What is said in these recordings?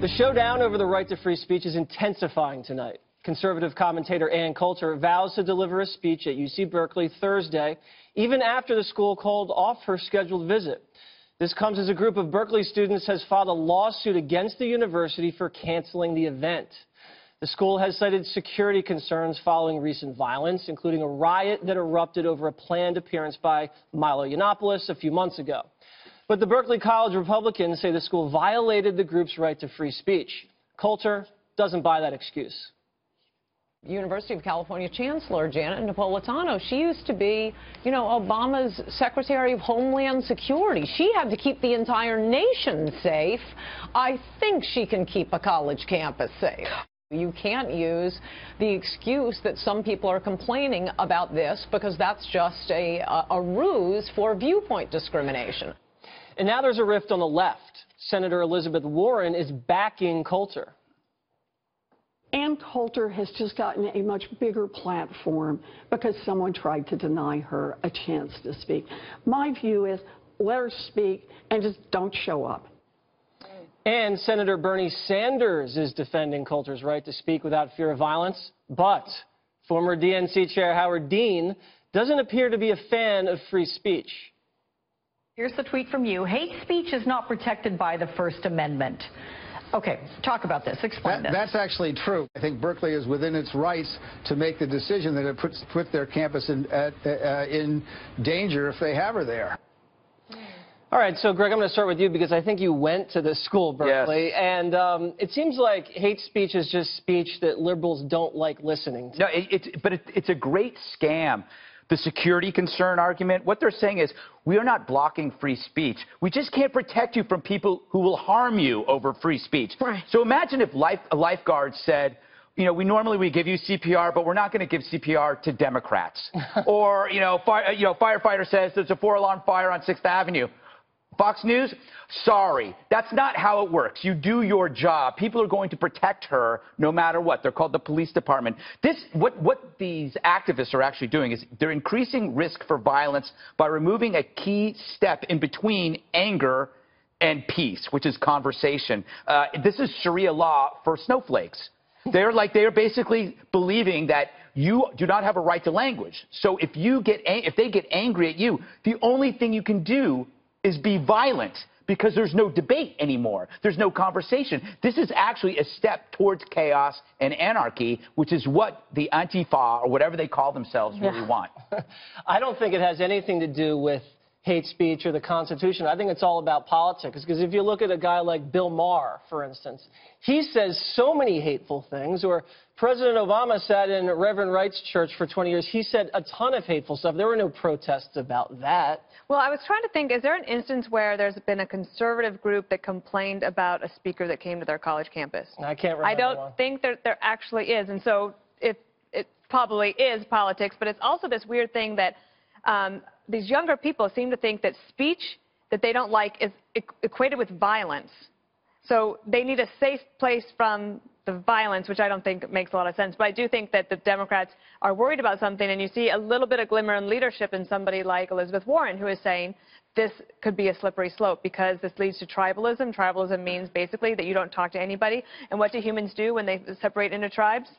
The showdown over the right to free speech is intensifying tonight. Conservative commentator Coulter vows to deliver a speech at UC Berkeley Thursday, even after the school called off her scheduled visit. This comes as a group of Berkeley students has filed a lawsuit against the university for canceling the event. The school has cited security concerns following recent violence, including a riot that erupted over a planned appearance by Milo Yiannopoulos a few months ago. But the Berkeley College Republicans say the school violated the group's right to free speech. Coulter doesn't buy that excuse. University of California Chancellor Janet Napolitano, she used to be, Obama's Secretary of Homeland Security. She had to keep the entire nation safe. I think she can keep a college campus safe. You can't use the excuse that some people are complaining about this because that's just a ruse for viewpoint discrimination. And now there's a rift on the left. Senator Elizabeth Warren is backing Coulter. Coulter has just gotten a much bigger platform because someone tried to deny her a chance to speak. My view is let her speak and just don't show up. And Senator Bernie Sanders is defending Coulter's right to speak without fear of violence. But former DNC Chair Howard Dean doesn't appear to be a fan of free speech. Here's the tweet from you. Hate speech is not protected by the First Amendment. Okay, talk about this. Explain this. That's actually true. I think Berkeley is within its rights to make the decision that it puts their campus in danger if they have her there. All right, so Greg, I'm going to start with you because I think you went to the school, Berkeley, yes. And it seems like hate speech is just speech that liberals don't like listening to. No, it's a great scam. The security concern argument, what they're saying is we are not blocking free speech. We just can't protect you from people who will harm you over free speech. Right. So imagine if a lifeguard said, we normally give you CPR, but we're not going to give CPR to Democrats. Or, firefighter says there's a 4-alarm fire on 6th Avenue. Fox News, sorry, that's not how it works. You do your job. People are going to protect her no matter what. They're called the police department. What these activists are actually doing is they're increasing risk for violence by removing a key step in between anger and peace, which is conversation. This is Sharia law for snowflakes. They're basically believing that you do not have a right to language. So if they get angry at you, the only thing you can do is be violent because there's no debate anymore. There's no conversation. This is actually a step towards chaos and anarchy, which is what the Antifa, or whatever they call themselves, really want. I don't think it has anything to do with hate speech or the Constitution. I think it's all about politics. Because if you look at a guy like Bill Maher, for instance, he says so many hateful things. Or President Obama sat in Reverend Wright's church for 20 years. He said a ton of hateful stuff. There were no protests about that. Well, I was trying to think, is there an instance where there's been a conservative group that complained about a speaker that came to their college campus? I can't remember. I don't think there actually is. And so it probably is politics, but it's also this weird thing that these younger people seem to think that speech that they don't like is equated with violence. So they need a safe place from the violence, which I don't think makes a lot of sense. But I do think that the Democrats are worried about something, and you see a little bit of glimmer in leadership in somebody like Elizabeth Warren, who is saying this could be a slippery slope because this leads to tribalism. Tribalism means basically that you don't talk to anybody. And what do humans do when they separate into tribes?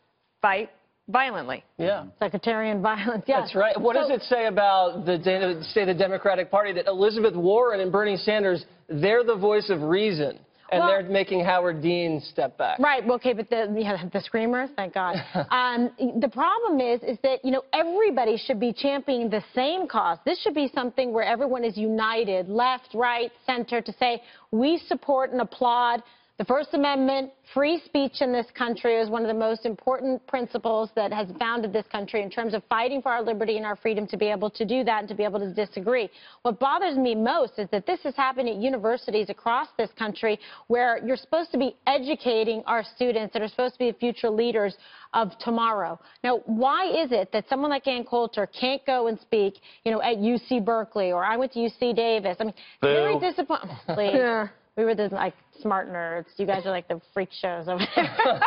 Fight violently. Yeah. Sectarian violence, yeah. That's right. What does it say about the Democratic Party that Elizabeth Warren and Bernie Sanders, they're the voice of reason, and they're making Howard Dean step back? Right. Well, okay, but the screamers, thank God. The problem is that, everybody should be championing the same cause. This should be something where everyone is united, left, right, center, to say we support and applaud the First Amendment. Free speech in this country is one of the most important principles that has founded this country in terms of fighting for our liberty and our freedom to be able to do that and to be able to disagree. What bothers me most is that this is happening at universities across this country where you're supposed to be educating our students that are supposed to be the future leaders of tomorrow. Now, why is it that someone like Coulter can't go and speak, at UC Berkeley, or I went to UC Davis? I mean, very disappointing. Please. Yeah. We were the, smart nerds. You guys are like the freak shows over there.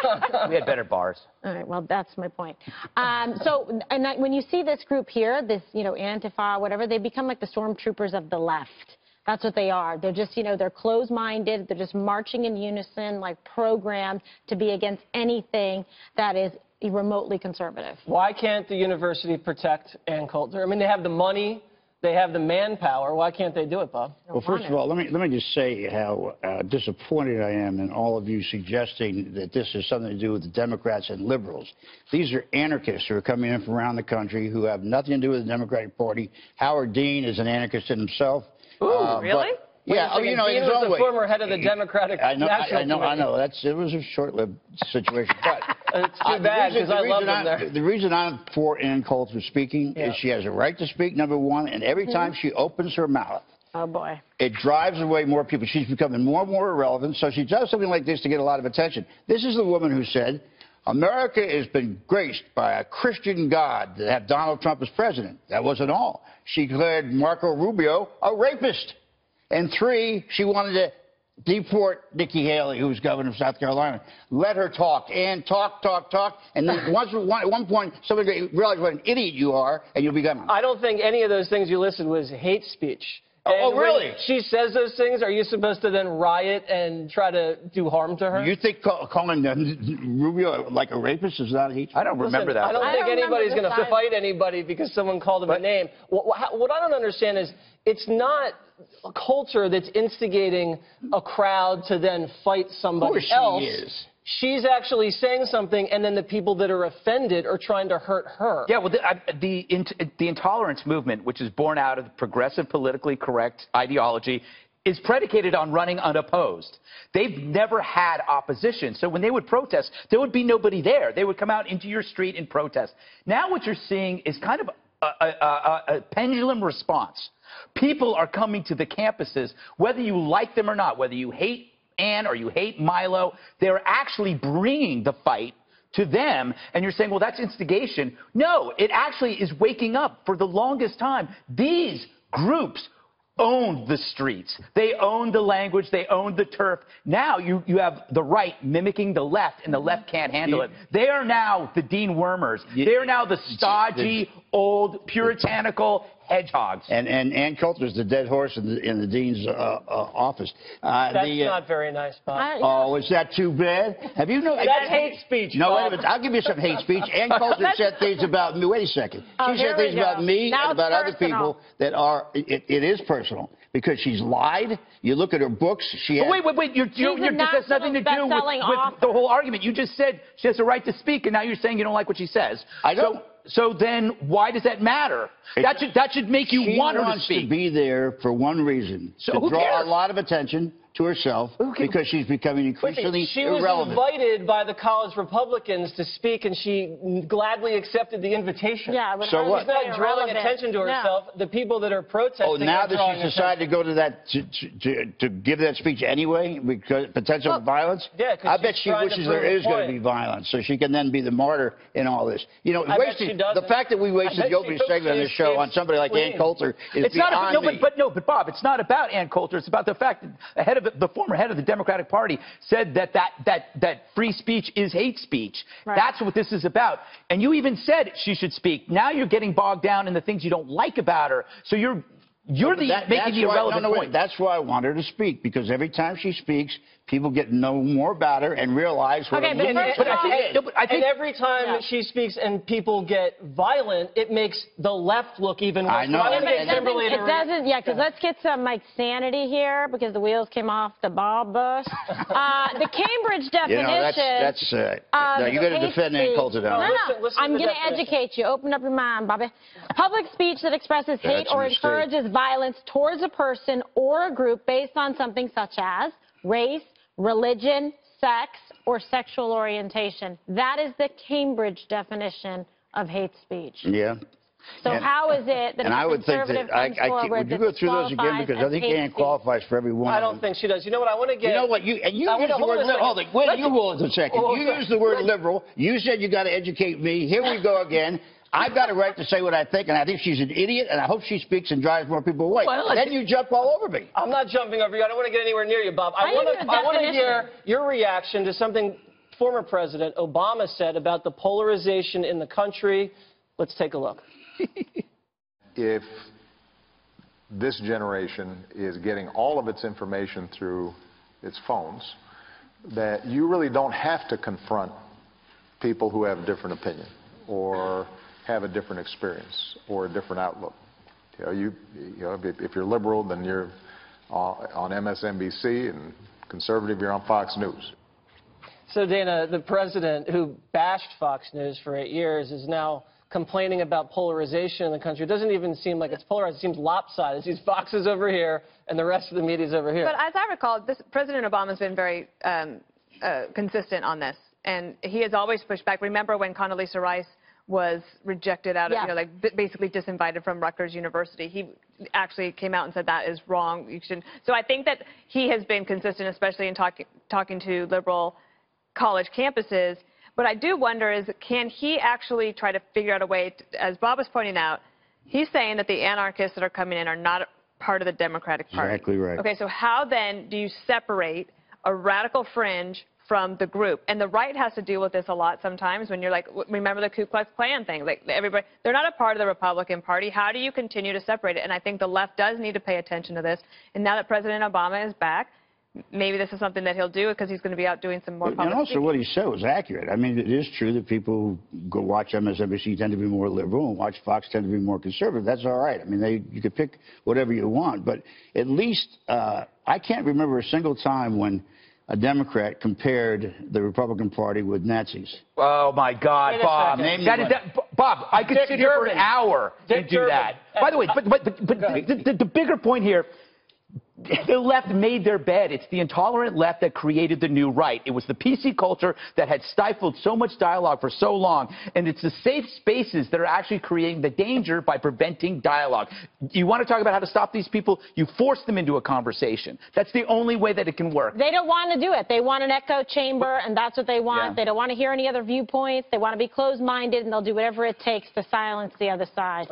We had better bars. All right, well, that's my point. When you see this group here, this, Antifa, whatever, they become like the stormtroopers of the left. That's what they are. They're just, they're closed-minded. They're just marching in unison, like programmed to be against anything that is remotely conservative. Why can't the university protect Ann Coulter? I mean, they have the money. They have the manpower. Why can't they do it, Bob? Well, first of all, let me just say how disappointed I am in all of you suggesting that this has something to do with the Democrats and liberals. These are anarchists who are coming in from around the country who have nothing to do with the Democratic Party. Howard Dean is an anarchist in himself. Ooh, really? Yeah, Dean in his was own the way. former head of the Democratic National Committee. I know. It was a short-lived situation. But it's too bad because I love him there. The reason I'm for Ann Coulter speaking is she has a right to speak, number one, and every time she opens her mouth, Oh, boy. it drives away more people. She's becoming more and more irrelevant, so she does something like this to get a lot of attention. This is the woman who said, America has been graced by a Christian God to have Donald Trump as president. That wasn't all. She declared Marco Rubio a rapist. And 3, she wanted to deport Nikki Haley, who was governor of South Carolina. Let her talk. And talk. And then at one point, somebody realized what an idiot you are, and you'll be gone. I don't think any of those things you listed was hate speech. Oh, really? When she says those things, are you supposed to then riot and try to do harm to her? You think calling Rubio like a rapist is not hate? I don't remember that. I don't think anybody's going to fight anybody because someone called him a name. What I don't understand is it's not Coulter that's instigating a crowd to then fight somebody else. She is. She's actually saying something, and then the people that are offended are trying to hurt her. Yeah, well, the intolerance movement, which is born out of progressive, politically correct ideology, is predicated on running unopposed. They've never had opposition. So when they would protest, there would be nobody there. They would come out into your street and protest. Now what you're seeing is kind of a pendulum response. People are coming to the campuses, whether you like them or not, whether you hate Ann or you hate Milo, they're actually bringing the fight to them, and you're saying, well, that's instigation. No, it actually is waking up. For the longest time, these groups owned the streets. They owned the language. They owned the turf. Now you have the right mimicking the left, and the left can't handle it. They are now the Dean Wormers. They are now the stodgy, old, puritanical hedgehogs. And Ann Coulter is the dead horse in the dean's office. That's not very nice, Bob. Oh, is that too bad? Have you know? That's hate speech, No, Bob. wait a minute. I'll give you some hate speech. Ann Coulter said things about me. Wait a second. She said things about me and about other people that are. It is personal because she's lied. You look at her books. She has, wait. This has nothing to do with the whole argument. You just said she has a right to speak, and now you're saying you don't like what she says. I don't. So then why does that matter? That should make you want her to speak. She wants to be there for one reason, to draw a lot of attention to herself because she's becoming increasingly irrelevant. She was invited by the college Republicans to speak, and she gladly accepted the invitation. Yeah, but so what? She's not drawing attention to herself. No. The people that are protesting. Oh, now that she's decided to go to that to give that speech anyway because potential violence. Yeah, I bet she wishes there is going to be violence, so she can then be the martyr in all this. You know, the fact that we wasted the opening segment on this show on somebody like Ann Coulter is beyond me. But Bob, it's not about Ann Coulter. It's about the fact that the former head of the Democratic Party said that free speech is hate speech. Right. That's what this is about. And you even said she should speak. Now you're getting bogged down in the things you don't like about her. So you're making the irrelevant point. That's why I want her to speak, because every time she speaks, people get to know more about her and realize what and every time she speaks and people get violent, it makes the left look even worse. I know. It doesn't, because let's get some sanity here, because the wheels came off the ball bus. The Cambridge definition. No, you're going to defend Ann Coulter now. No. I'm going to educate you. Open up your mind, Bobby. Public speech that expresses hate or encourages violence towards a person or a group based on something such as race, religion, sex, or sexual orientation. That is the Cambridge definition of hate speech. Yeah. So how is it that I would think that would you go through those again, because I think Ann qualifies for every one. I don't think she does. You know what? I want to get. You know what? You use the word liberal. Hold on a second. You use the word liberal. You said you got to educate me. Here we go again. I've got a right to say what I think, and I think she's an idiot, and I hope she speaks and drives more people away. Then you jump all over me. I'm not jumping over you. I don't want to get anywhere near you, Bob. I want to hear your reaction to something former President Obama said about the polarization in the country. Let's take a look. If this generation is getting all of its information through its phones, that you really don't have to confront people who have a different opinion or have a different experience or a different outlook. If you're liberal, then you're on MSNBC, and conservative, you're on Fox News. So, Dana, the president who bashed Fox News for 8 years is now complaining about polarization in the country. It doesn't even seem like it's polarized. It seems lopsided. These Foxes over here and the rest of the media is over here. But as I recall, President Obama's been very consistent on this, and he has always pushed back. Remember when Condoleezza Rice was rejected out of, basically disinvited from Rutgers University. He actually came out and said that is wrong. You shouldn't. So I think that he has been consistent, especially in talking to liberal college campuses. What I do wonder is, can he actually try to figure out a way, as Bob was pointing out, he's saying that the anarchists that are coming in are not part of the Democratic Party. Exactly right. Okay, so how then do you separate a radical fringe from the group? And the right has to deal with this a lot sometimes when you're like, remember the Ku Klux Klan thing? Like, everybody, they're not a part of the Republican Party. How do you continue to separate it? And I think the left does need to pay attention to this. And now that President Obama is back, maybe this is something that he'll do because he's going to be out doing some more public And also speaking. what he said was accurate. I mean, it is true that people who go watch MSNBC tend to be more liberal and watch Fox tend to be more conservative. That's all right. I mean, you could pick whatever you want. But at least I can't remember a single time when a Democrat compared the Republican Party with Nazis. Oh, my God, Bob. Bob, I could sit here for an hour and do that. By the way, but the bigger point here, the left made their bed. It's the intolerant left that created the new right. It was the PC culture that had stifled so much dialogue for so long. And it's the safe spaces that are actually creating the danger by preventing dialogue. You want to talk about how to stop these people? You force them into a conversation. That's the only way that it can work. They don't want to do it. They want an echo chamber, and that's what they want. Yeah. They don't want to hear any other viewpoints. They want to be closed-minded, and they'll do whatever it takes to silence the other side.